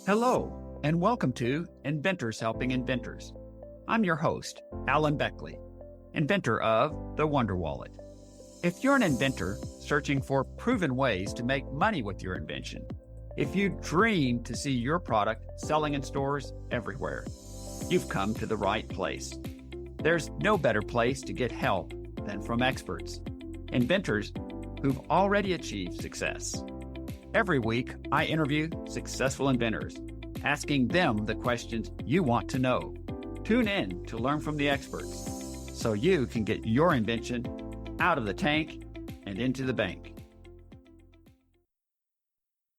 Hello, and welcome to Inventors Helping Inventors. I'm your host, Alan Beckley, inventor of the Wonder Wallet. If you're an inventor searching for proven ways to make money with your invention, if you dream to see your product selling in stores everywhere, you've come to the right place. There's no better place to get help than from experts, inventors who've already achieved success. Every week, I interview successful inventors, asking them the questions you want to know. Tune in to learn from the experts so you can get your invention out of the tank and into the bank.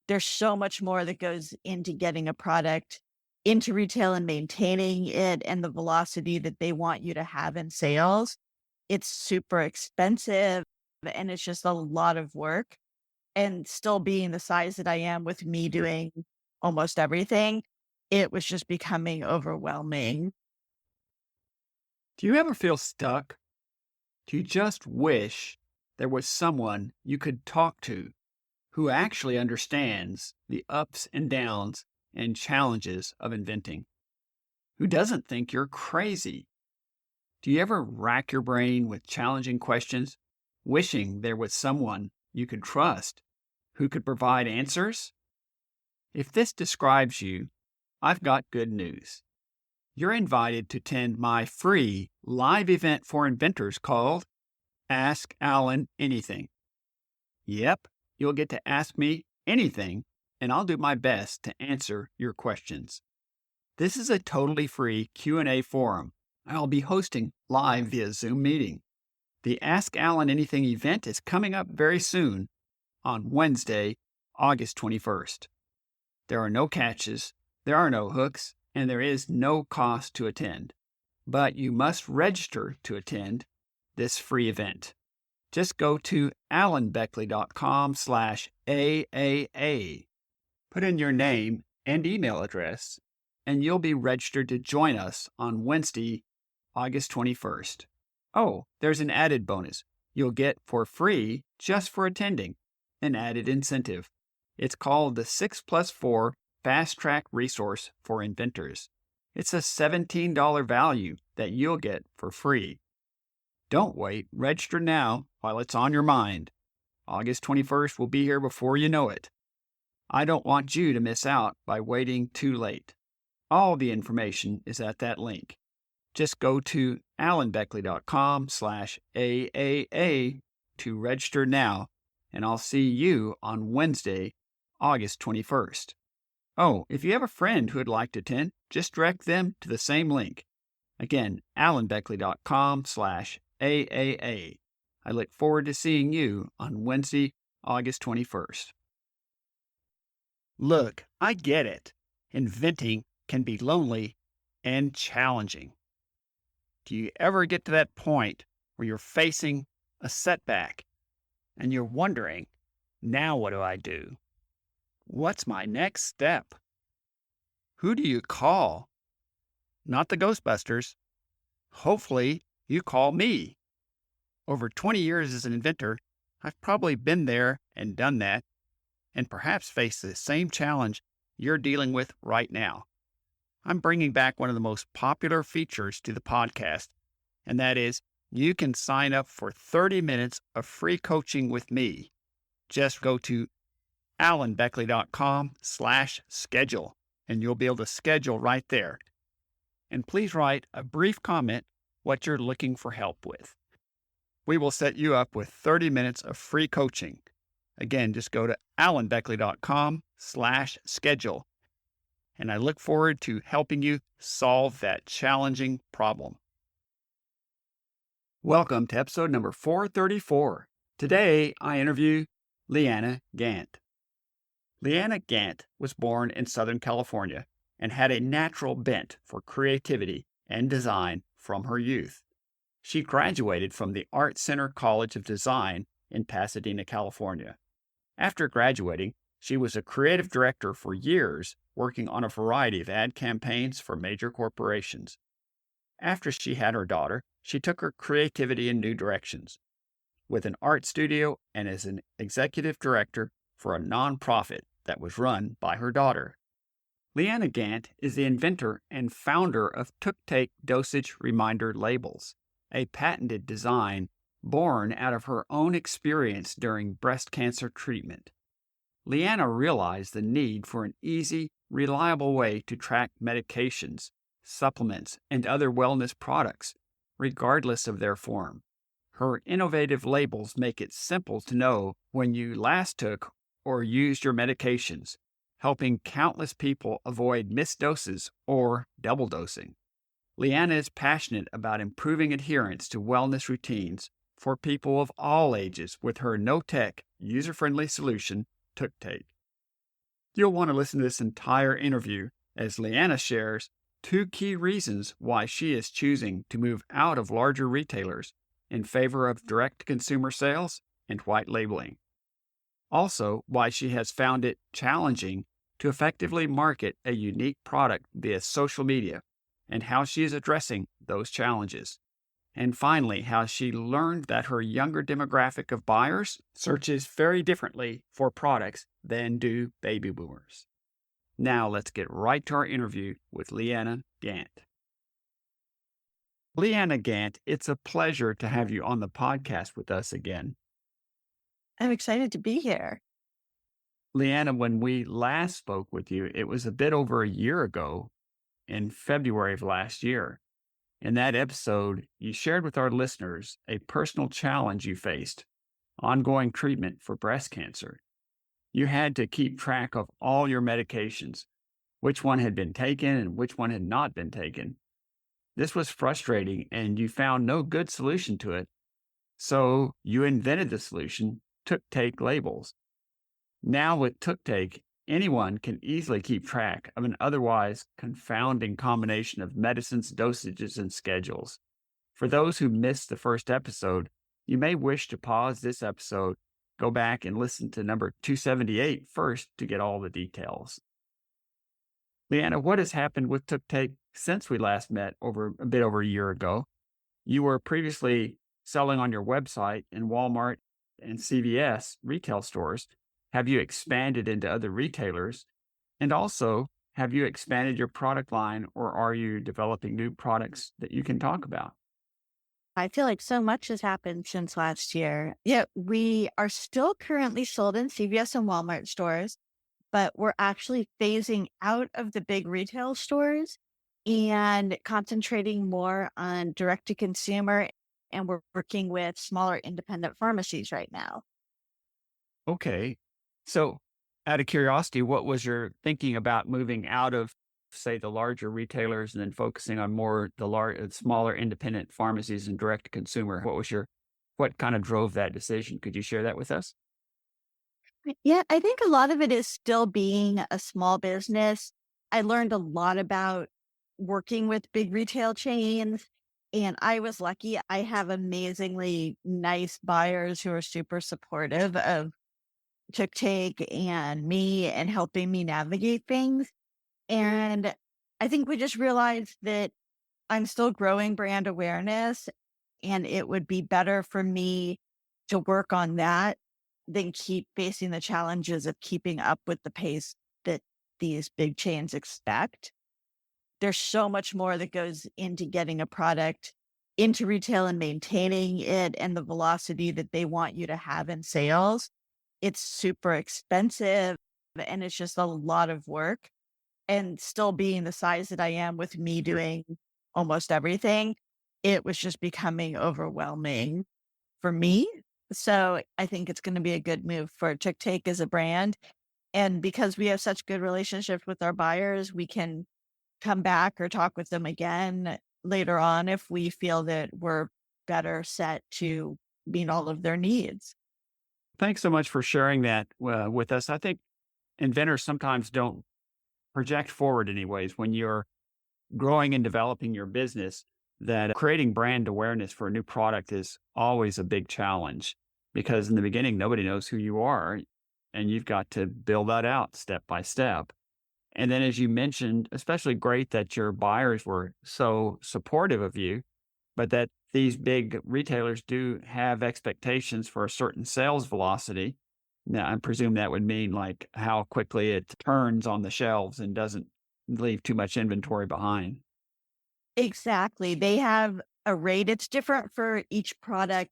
There's so much more that goes into getting a product into retail and maintaining it and the velocity that they want you to have in sales. It's super expensive and it's just a lot of work. And still being the size that I am with me doing almost everything, it was just becoming overwhelming. Do you ever feel stuck? Do you just wish there was someone you could talk to who actually understands the ups and downs and challenges of inventing? Who doesn't think you're crazy? Do you ever rack your brain with challenging questions, wishing there was someone you could trust who could provide answers? If this describes you, I've got good news. You're invited to attend my free live event for inventors called Ask Alan Anything. Yep, you'll get to ask me anything, and I'll do my best to answer your questions. This is a totally free Q&A forum. I'll be hosting live via Zoom meeting. The Ask Alan Anything event is coming up very soon on Wednesday, August 21st. There are no catches, there are no hooks, and there is no cost to attend. But you must register to attend this free event. Just go to alanbeckley.com/AAA. Put in your name and email address, and you'll be registered to join us on Wednesday, August 21st. Oh, there's an added bonus you'll get for free just for attending, an added incentive. It's called the 6+4 Fast Track Resource for Inventors. It's a $17 value that you'll get for free. Don't wait. Register now while it's on your mind. August 21st will be here before you know it. I don't want you to miss out by waiting too late. All the information is at that link. Just go to alanbeckley.com/AAA to register now, and I'll see you on Wednesday, August 21st. Oh, if you have a friend who would like to attend, just direct them to the same link. Again, alanbeckley.com/AAA. I look forward to seeing you on Wednesday, August 21st. Look, I get it. Inventing can be lonely and challenging. Do you ever get to that point where you're facing a setback and you're wondering, now what do I do? What's my next step? Who do you call? Not the Ghostbusters. Hopefully, you call me. Over 20 years as an inventor, I've probably been there and done that, and perhaps faced the same challenge you're dealing with right now. I'm bringing back one of the most popular features to the podcast, and that is you can sign up for 30 minutes of free coaching with me. Just go to alanbeckley.com/schedule, and you'll be able to schedule right there. And please write a brief comment what you're looking for help with. We will set you up with 30 minutes of free coaching. Again, just go to alanbeckley.com/schedule. And I look forward to helping you solve that challenging problem. Welcome to episode number 434. Today, I interview Leanna Gantt. Leanna Gantt was born in Southern California and had a natural bent for creativity and design from her youth. She graduated from the Art Center College of Design in Pasadena, California. After graduating, she was a creative director for years, working on a variety of ad campaigns for major corporations. After she had her daughter, she took her creativity in new directions. With an art studio and as an executive director for a nonprofit that was run by her daughter. Leanna Gantt is the inventor and founder of Tooktake dosage reminder labels, a patented design born out of her own experience during breast cancer treatment. Leanna realized the need for an easy, reliable way to track medications, supplements, and other wellness products, regardless of their form. Her innovative labels make it simple to know when you last took or used your medications, helping countless people avoid missed doses or double dosing. Leanna is passionate about improving adherence to wellness routines for people of all ages with her no-tech, user-friendly solution, Tooktake. You'll want to listen to this entire interview as Leanna shares 2 key reasons why she is choosing to move out of larger retailers in favor of direct-to-consumer sales and white labeling. Also, why she has found it challenging to effectively market a unique product via social media and how she is addressing those challenges. And finally, how she learned that her younger demographic of buyers searches very differently for products than do baby boomers. Now let's get right to our interview with Leanna Gantt. Leanna Gantt, it's a pleasure to have you on the podcast with us again. I'm excited to be here. Leanna, when we last spoke with you, it was a bit over a year ago in February of last year. In that episode, you shared with our listeners a personal challenge you faced: ongoing treatment for breast cancer. You had to keep track of all your medications, which one had been taken and which one had not been taken. This was frustrating, and you found no good solution to it. So you invented the solution, Tooktake labels. Now with Tooktake, anyone can easily keep track of an otherwise confounding combination of medicines, dosages, and schedules. For those who missed the first episode, you may wish to pause this episode, go back and listen to number 278 first to get all the details. Leanna, what has happened with Tooktake since we last met a bit over a year ago? You were previously selling on your website in Walmart and CVS retail stores. Have you expanded into other retailers? And also, have you expanded your product line, or are you developing new products that you can talk about? I feel like so much has happened since last year. Yeah, we are still currently sold in CVS and Walmart stores, but we're actually phasing out of the big retail stores and concentrating more on direct to consumer. And we're working with smaller independent pharmacies right now. Okay. So, out of curiosity, what was your thinking about moving out of, say, the larger retailers and then focusing on more smaller independent pharmacies and direct to consumer? What kind of drove that decision? Could you share that with us? Yeah, I think a lot of it is still being a small business. I learned a lot about working with big retail chains, and I was lucky. I have amazingly nice buyers who are super supportive of Tooktake and me and helping me navigate things. And I think we just realized that I'm still growing brand awareness, and it would be better for me to work on that than keep facing the challenges of keeping up with the pace that these big chains expect. There's so much more that goes into getting a product into retail and maintaining it and the velocity that they want you to have in sales. It's super expensive and it's just a lot of work. And still being the size that I am with me doing almost everything, it was just becoming overwhelming for me. So I think it's going to be a good move for Tooktake as a brand. And because we have such good relationships with our buyers, we can come back or talk with them again later on if we feel that we're better set to meet all of their needs. Thanks so much for sharing that with us. I think inventors sometimes don't project forward, anyways, when you're growing and developing your business, that creating brand awareness for a new product is always a big challenge because in the beginning, nobody knows who you are and you've got to build that out step by step. And then, as you mentioned, especially great that your buyers were so supportive of you, but that these big retailers do have expectations for a certain sales velocity. Now, I presume that would mean like how quickly it turns on the shelves and doesn't leave too much inventory behind. Exactly. They have a rate. It's different for each product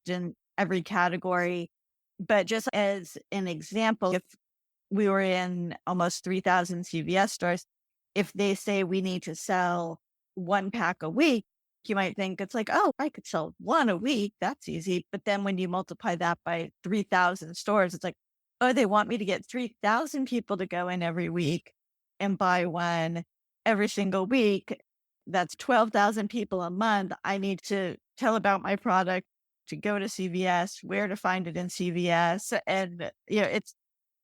in every category. But just as an example, if we were in almost 3,000 CVS stores, if they say we need to sell 1 pack a week, you might think it's like, oh, I could sell one a week. That's easy. But then when you multiply that by 3,000 stores, it's like, oh, they want me to get 3,000 people to go in every week and buy one every single week. That's 12,000 people a month. I need to tell about my product, to go to CVS, where to find it in CVS. And,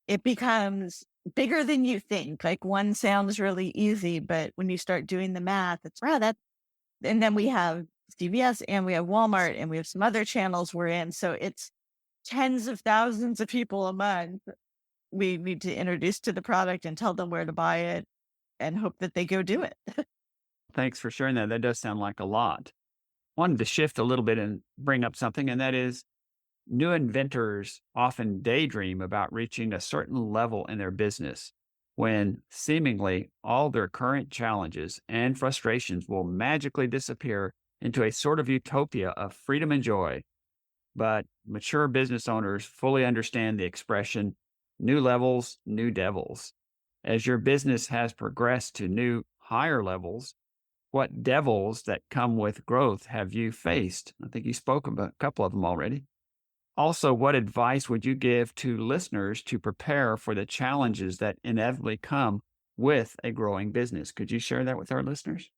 it becomes bigger than you think. Like one sounds really easy, but when you start doing the math, it's wow, that, and then we have CVS and we have Walmart and we have some other channels we're in. So it's tens of thousands of people a month we need to introduce to the product and tell them where to buy it and hope that they go do it. Thanks for sharing that. That does sound like a lot. Wanted to shift a little bit and bring up something, and that is new inventors often daydream about reaching a certain level in their business when seemingly all their current challenges and frustrations will magically disappear into a sort of utopia of freedom and joy. But mature business owners fully understand the expression new levels, new devils. As your business has progressed to new, higher levels, what devils that come with growth have you faced? I think you spoke about a couple of them already. Also, what advice would you give to listeners to prepare for the challenges that inevitably come with a growing business? Could you share that with our listeners?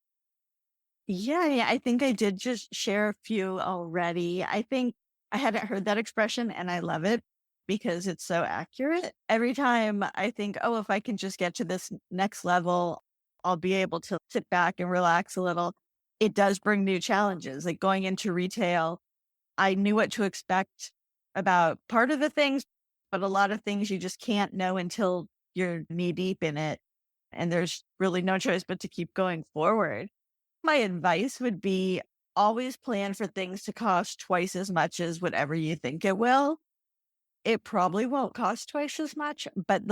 Yeah, I think I did just share a few already. I think I hadn't heard that expression and I love it because it's so accurate. Every time I think, oh, if I can just get to this next level, I'll be able to sit back and relax a little. It does bring new challenges. Like going into retail, I knew what to expect about part of the things, but a lot of things you just can't know until you're knee deep in it. And there's really no choice but to keep going forward. My advice would be always plan for things to cost twice as much as whatever you think it will. It probably won't cost twice as much, but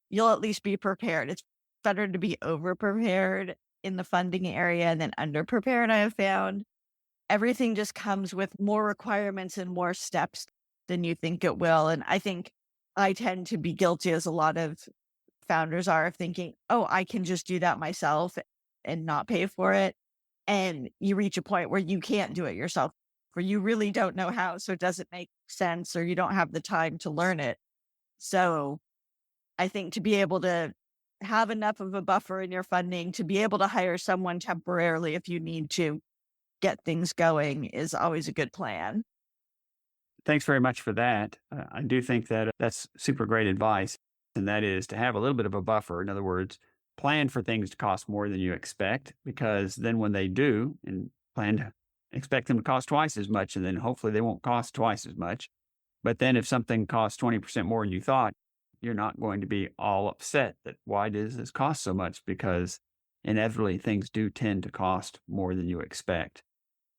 you'll at least be prepared. It's better to be over prepared in the funding area than under prepared, I have found. Everything just comes with more requirements and more steps than you think it will. And I think I tend to be guilty, as a lot of founders are, of thinking, oh, I can just do that myself and not pay for it. And you reach a point where you can't do it yourself, where you really don't know how. So it doesn't make sense or you don't have the time to learn it. So I think to be able to have enough of a buffer in your funding to be able to hire someone temporarily if you need to get things going is always a good plan. Thanks very much for that. I do think that that's super great advice. And that is to have a little bit of a buffer. In other words, plan for things to cost more than you expect, because then when they do, and plan to expect them to cost twice as much, and then hopefully they won't cost twice as much. But then if something costs 20% more than you thought, you're not going to be all upset that why does this cost so much? Because inevitably things do tend to cost more than you expect.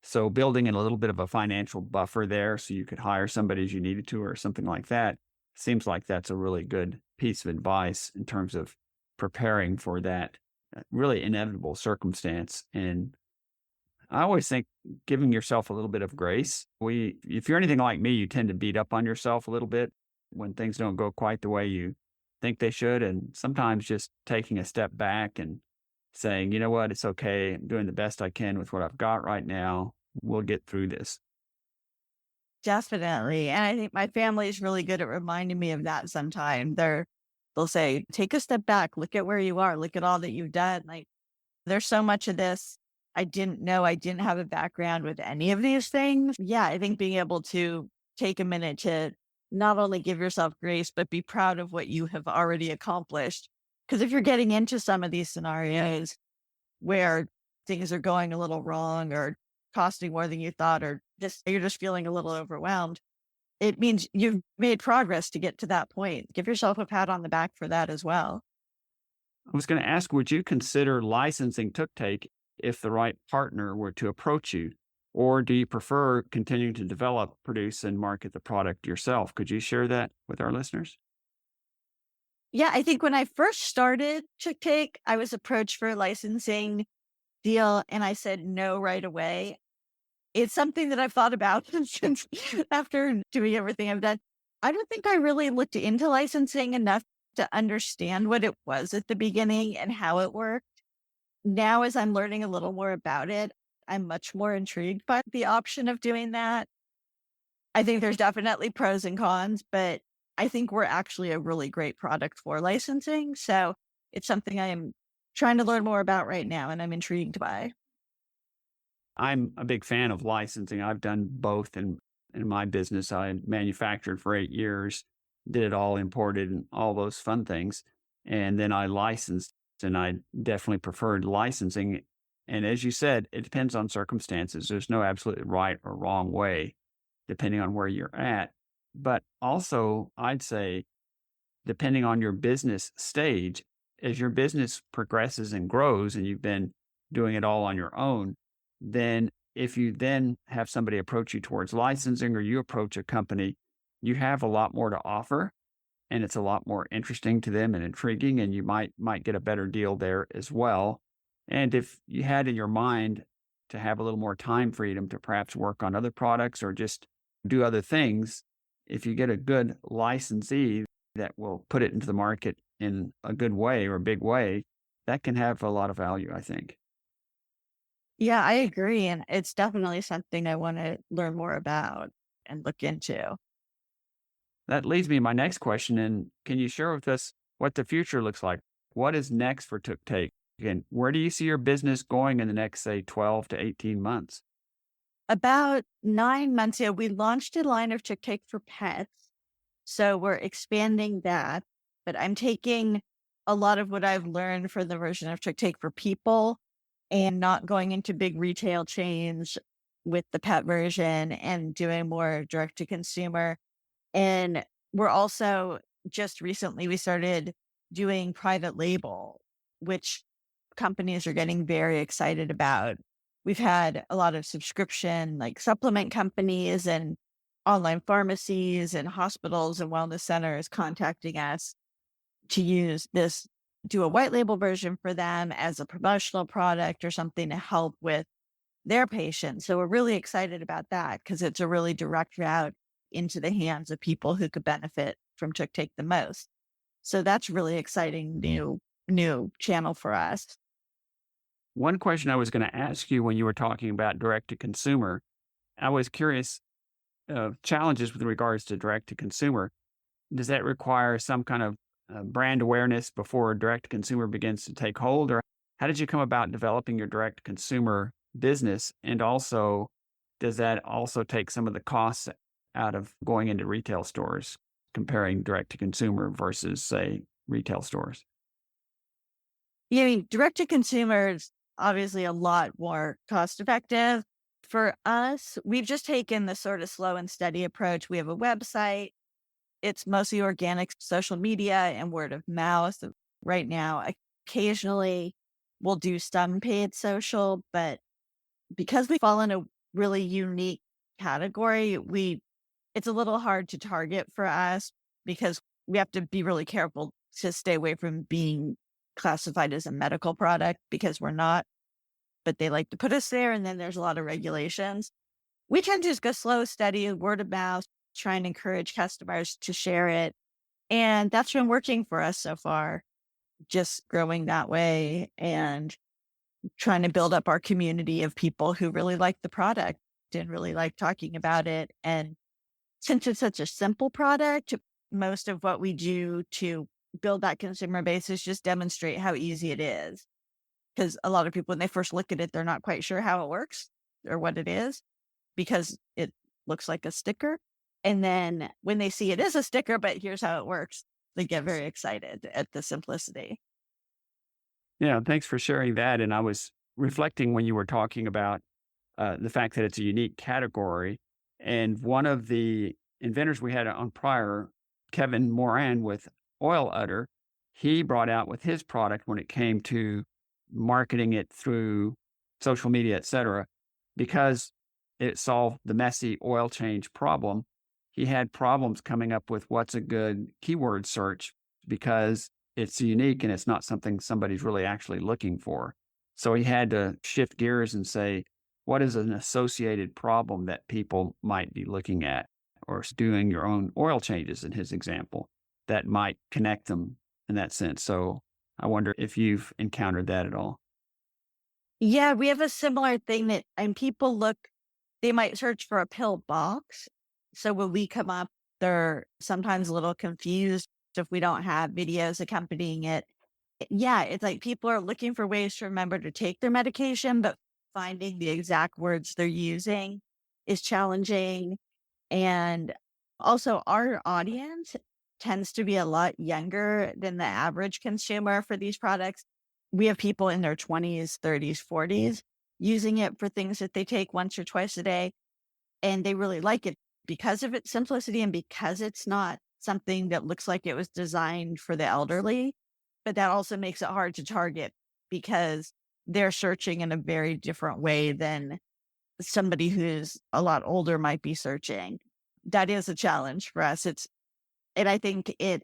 So building in a little bit of a financial buffer there so you could hire somebody as you needed to or something like that seems like that's a really good piece of advice in terms of preparing for that really inevitable circumstance. And I always think giving yourself a little bit of grace. If you're anything like me, you tend to beat up on yourself a little bit when things don't go quite the way you think they should. And sometimes just taking a step back and saying, you know what, it's okay. I'm doing the best I can with what I've got right now. We'll get through this. Definitely. And I think my family is really good at reminding me of that sometimes. They'll say, take a step back, look at where you are, look at all that you've done. Like there's so much of this I didn't know. I didn't have a background with any of these things. Yeah, I think being able to take a minute to not only give yourself grace, but be proud of what you have already accomplished. Because if you're getting into some of these scenarios where things are going a little wrong or costing more than you thought, or just you're just feeling a little overwhelmed, it means you've made progress to get to that point. Give yourself a pat on the back for that as well. I was going to ask, would you consider licensing Tooktake if the right partner were to approach you? Or do you prefer continuing to develop, produce, and market the product yourself? Could you share that with our listeners? Yeah, I think when I first started Tooktake, I was approached for a licensing deal and I said no right away. It's something that I've thought about since after doing everything I've done. I don't think I really looked into licensing enough to understand what it was at the beginning and how it worked. Now, as I'm learning a little more about it, I'm much more intrigued by the option of doing that. I think there's definitely pros and cons, but I think we're actually a really great product for licensing. So it's something I am trying to learn more about right now and I'm intrigued by. I'm a big fan of licensing. I've done both in my business. I manufactured for 8 years, did it all imported and all those fun things. And then I licensed, and I definitely preferred licensing. And as you said, it depends on circumstances. There's no absolutely right or wrong way, depending on where you're at. But also, I'd say, depending on your business stage, as your business progresses and grows and you've been doing it all on your own, then if you then have somebody approach you towards licensing or you approach a company, you have a lot more to offer and it's a lot more interesting to them and intriguing and you might get a better deal there as well. And if you had in your mind to have a little more time freedom to perhaps work on other products or just do other things, if you get a good licensee that will put it into the market in a good way or a big way, that can have a lot of value, I think. Yeah, I agree. And it's definitely something I want to learn more about and look into. That leads me to my next question. And can you share with us what the future looks like? What is next for Tooktake? And where do you see your business going in the next, say, 12 to 18 months? About 9 months ago, we launched a line of Chick Take for pets. So we're expanding that. But I'm taking a lot of what I've learned for the version of Chick Take for people and not going into big retail chains with the pet version and doing more direct to consumer. And we're also just recently we started doing private label, which companies are getting very excited about. We've had a lot of subscription, like supplement companies and online pharmacies and hospitals and wellness centers contacting us to use this, do a white label version for them as a promotional product or something to help with their patients. So we're really excited about that because it's a really direct route into the hands of people who could benefit from Take the most. So that's really exciting new channel for us. One question I was going to ask you when you were talking about direct to consumer, I was curious challenges with regards to direct to consumer. Does that require some kind of brand awareness before direct to consumer begins to take hold? Or how did you come about developing your direct to consumer business? And also, does that also take some of the costs out of going into retail stores, comparing direct to consumer versus, say, retail stores? Yeah, I mean, direct to consumer is obviously a lot more cost effective. For us, we've just taken the sort of slow and steady approach. We have a website. It's mostly organic social media and word of mouth right now. Occasionally, we'll do some paid social, but because we fall in a really unique category, we it's a little hard to target for us because we have to be really careful to stay away from being classified as a medical product because we're not, but they like to put us there. And then there's a lot of regulations. We tend to just go slow, steady, word of mouth, try and encourage customers to share it. And that's been working for us so far, just growing that way and trying to build up our community of people who really like the product and really like talking about it. And since it's such a simple product, most of what we do to build that consumer base is just demonstrate how easy it is. Because a lot of people, when they first look at it, they're not quite sure how it works or what it is because it looks like a sticker. And then when they see it is a sticker, but here's how it works, they get very excited at the simplicity. Yeah, thanks for sharing that. And I was reflecting when you were talking about the fact that it's a unique category. And one of the inventors we had on prior, Kevin Moran with Oil Udder, he brought out with his product when it came to marketing it through social media, et cetera, because it solved the messy oil change problem. He had problems coming up with what's a good keyword search because it's unique and it's not something somebody's really actually looking for. So he had to shift gears and say, what is an associated problem that people might be looking at, or doing your own oil changes in his example that might connect them in that sense. So I wonder if you've encountered that at all. Yeah, we have a similar thing that and people look they might search for a pill box. So when we come up, they're sometimes a little confused if we don't have videos accompanying it. Yeah, it's like people are looking for ways to remember to take their medication, but finding the exact words they're using is challenging. And also, our audience tends to be a lot younger than the average consumer for these products. We have people in their 20s, 30s, 40s using it for things that they take once or twice a day, and they really like it because of its simplicity and because it's not something that looks like it was designed for the elderly. But that also makes it hard to target because they're searching in a very different way than somebody who's a lot older might be searching. That is a challenge for us. And I think it's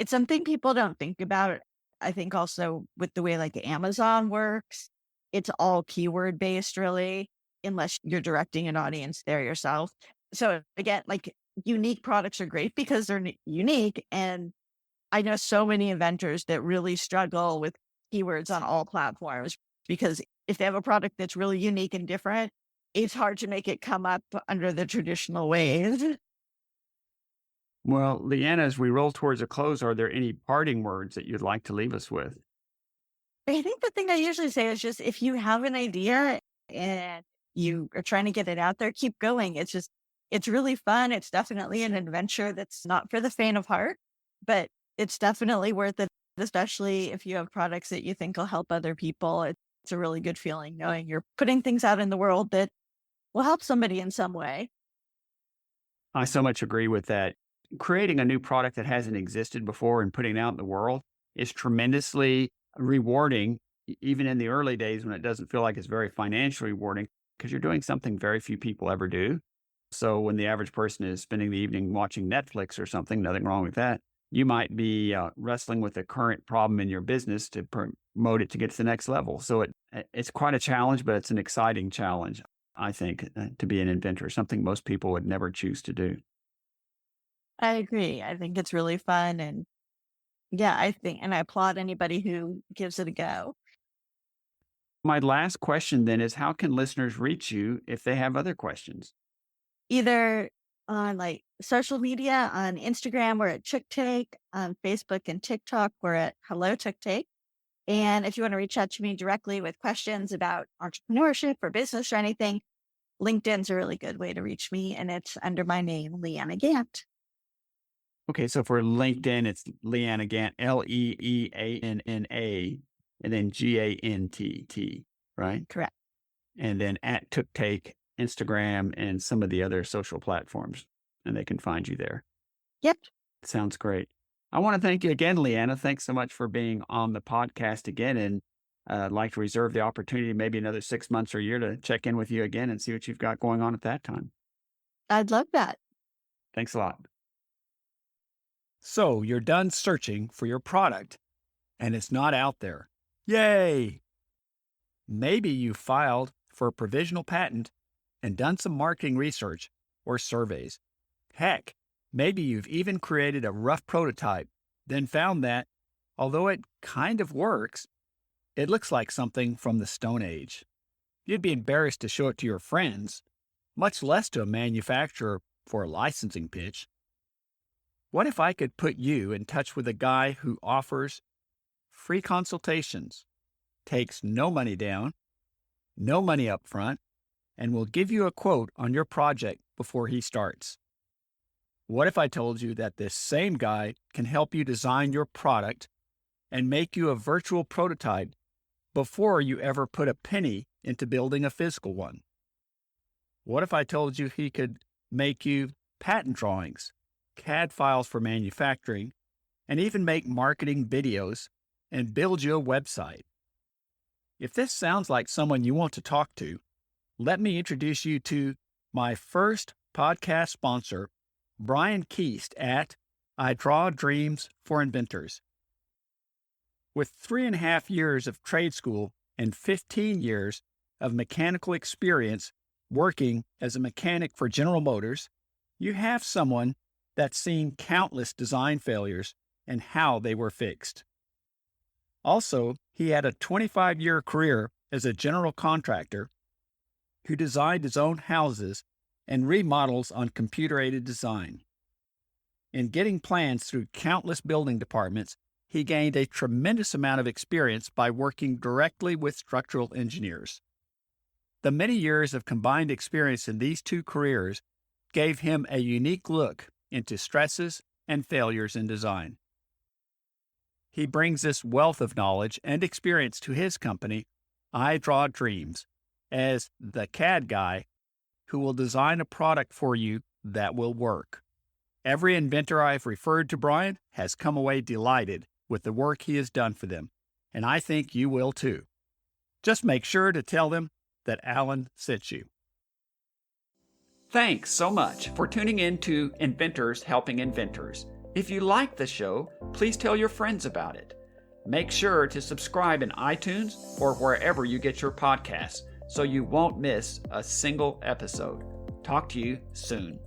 something people don't think about. I think also with the way like Amazon works, it's all keyword based really, unless you're directing an audience there yourself. So again, like unique products are great because they're unique. And I know so many inventors that really struggle with keywords on all platforms because if they have a product that's really unique and different, it's hard to make it come up under the traditional ways. Well, Leanna, as we roll towards a close, are there any parting words that you'd like to leave us with? I think the thing I usually say is just if you have an idea and you are trying to get it out there, keep going. It's really fun. It's definitely an adventure that's not for the faint of heart, but it's definitely worth it, especially if you have products that you think will help other people. It's a really good feeling knowing you're putting things out in the world that will help somebody in some way. I so much agree with that. Creating a new product that hasn't existed before and putting it out in the world is tremendously rewarding, even in the early days when it doesn't feel like it's very financially rewarding, because you're doing something very few people ever do. So when the average person is spending the evening watching Netflix or something, nothing wrong with that. You might be wrestling with a current problem in your business to promote it to get to the next level. So it's quite a challenge, but it's an exciting challenge, I think, to be an inventor, something most people would never choose to do. I agree. I think it's really fun. And yeah, I think, and I applaud anybody who gives it a go. My last question then is, how can listeners reach you if they have other questions? Either on like social media, on Instagram, we're at Tooktake, on Facebook and TikTok, we're at Hello Tooktake. And if you want to reach out to me directly with questions about entrepreneurship or business or anything, LinkedIn's a really good way to reach me. And it's under my name, Leanna Gantt. Okay, so for LinkedIn, it's Leanna Gantt, Leanna, and then Gantt, right? Correct. And then at Tooktake, Instagram, and some of the other social platforms, and they can find you there. Yep. Sounds great. I want to thank you again, Leanna. Thanks so much for being on the podcast again. And I'd like to reserve the opportunity, maybe another 6 months or a year, to check in with you again and see what you've got going on at that time. I'd love that. Thanks a lot. So you're done searching for your product and it's not out there. Yay! Maybe you filed for a provisional patent and done some marketing research or surveys. Heck, maybe you've even created a rough prototype, then found that, although it kind of works, it looks like something from the Stone Age. You'd be embarrassed to show it to your friends, much less to a manufacturer for a licensing pitch. What if I could put you in touch with a guy who offers free consultations, takes no money down, no money up front, and will give you a quote on your project before he starts? What if I told you that this same guy can help you design your product and make you a virtual prototype before you ever put a penny into building a physical one? What if I told you he could make you patent drawings, CAD files for manufacturing, and even make marketing videos and build you a website? If this sounds like someone you want to talk to, let me introduce you to my first podcast sponsor, Brian Keast at I Draw Dreams for Inventors. With 3.5 years of trade school and 15 years of mechanical experience working as a mechanic for General Motors, you have someone that's seen countless design failures and how they were fixed. Also, he had a 25-year career as a general contractor who designed his own houses and remodels on computer-aided design. In getting plans through countless building departments, he gained a tremendous amount of experience by working directly with structural engineers. The many years of combined experience in these two careers gave him a unique look into stresses and failures in design. He brings this wealth of knowledge and experience to his company, I Draw Dreams, as the CAD guy who will design a product for you that will work. Every inventor I've referred to Brian has come away delighted with the work he has done for them, and I think you will too. Just make sure to tell them that Alan sent you. Thanks so much for tuning in to Inventors Helping Inventors. If you like the show, please tell your friends about it. Make sure to subscribe in iTunes or wherever you get your podcasts so you won't miss a single episode. Talk to you soon.